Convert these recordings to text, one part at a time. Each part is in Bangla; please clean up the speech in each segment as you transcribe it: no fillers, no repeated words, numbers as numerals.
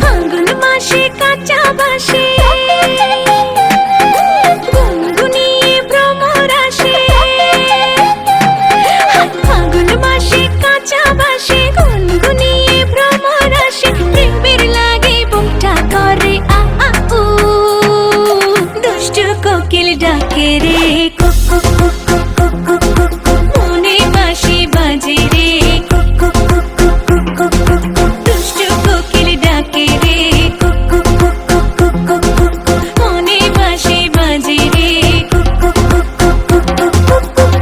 ফাল্গুন মাসে কাঁচা বাসে গুনগুনিয়ে ভ্রমর আসে। ফাল্গুন মাসে কাঁচা বাসে গুনগুনিয়ে ভ্রমর আসে। প্রেমের লাগে বুকটা করে আ আ উ, দুষ্টু কোকিল ডাকে রে কুক কুক কুক কুক কুক কুক কুক কুক, মনে বাঁশি বাজে রে কুক কুক কুক কুক কুক কুক কুক কুক, দুষ্টু কোকিল ডাকে রে কুক কুক কুক কুক কুক কুক কুক কুক, মনে বাঁশি বাজে রে কুক কুক কুক কুক কুক কুক কুক কুক।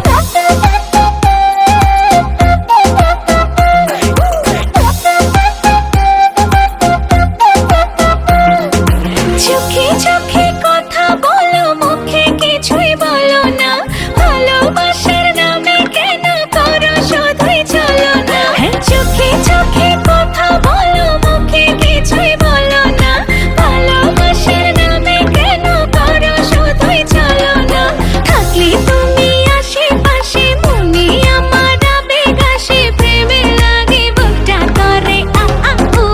চোখে চোখে কথা বলো, মুখে কিছুই বলো না। ভালোবাসার নামে কেন করো শুধুই চলো না। চোখে চোখে কথা বলো, মুখে কিছুই বলো না। ভালোবাসার নামে কেন করো শুধুই চলো না। থাকলে তুমি আশেপাশে, মনে আমার আবেগ আসে। প্রেমের লাগে বুকটা করে আ আ উ,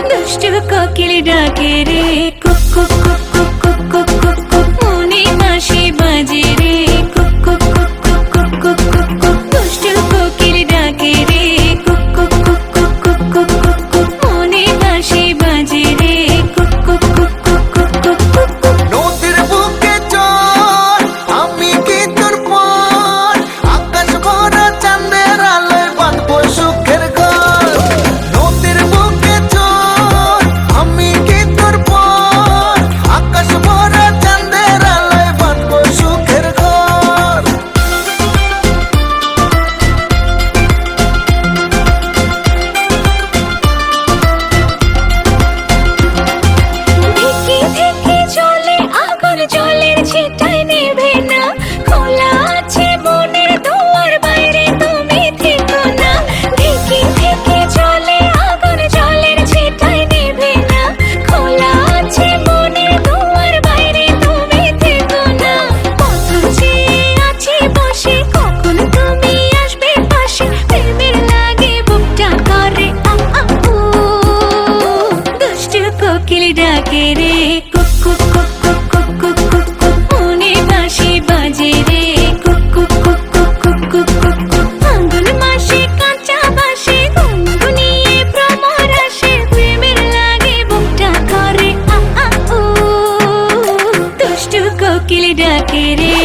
দুষ্টু কোকিল ডাকে রে কুক কুক কুক কুক কুক কুক কুক কুক, মনে বাঁশি বাজে রে কুক কুক কুক কুক কুক কুক কুক কুক, দুষ্টু কোকিল ডাকে রে কুক কুক কুক কুক কুক কুক কুক কুক, মনে বাঁশি বাজে রে কুক কুক কুক কুক কুক কুক কুক কুক। নদীর বুকে চল, আমি কি তোর পর, আকাশ ভরা চাঁদের আলোয় বাঁধবো সুখের ঘর। নদীর বুকে চল, আমি কি তোর পর, আকাশ ভরা চাঁদের আলোয় বাঁধবো সুখের ঘর। ধিকি ধিকি চলে আগুন, জলের ছিটায় নেভে না। খোলা আছে মনের দুয়ার, বাইরে তুমি থেকো না। ধিকি ধিকি চলে আগুন, জলের ছিটায় নেভে না। খোলা আছে মনের দুয়ার, বাইরে তুমি থেকো না। কত চেয়ে আছি বসে, কখন তুমি আসবে পাশে। প্রেমের লাগে বুকটা করে আ আ উ, দুষ্টু কোকিল ডাকে রে কুক কুক কুক কুক কুক কুক কুক কুক, মনে বাঁশি বাজে রে কুক কুক কুক কুক কুক কুক কুক কুক। ফাল্গুন মাসে কাঁচা বাসে গুনগুনিয়ে ভ্রমর আসে। প্রেমের লাগে বুকটা করে আ আ উ, দুষ্টু কোকিল ডাকে রে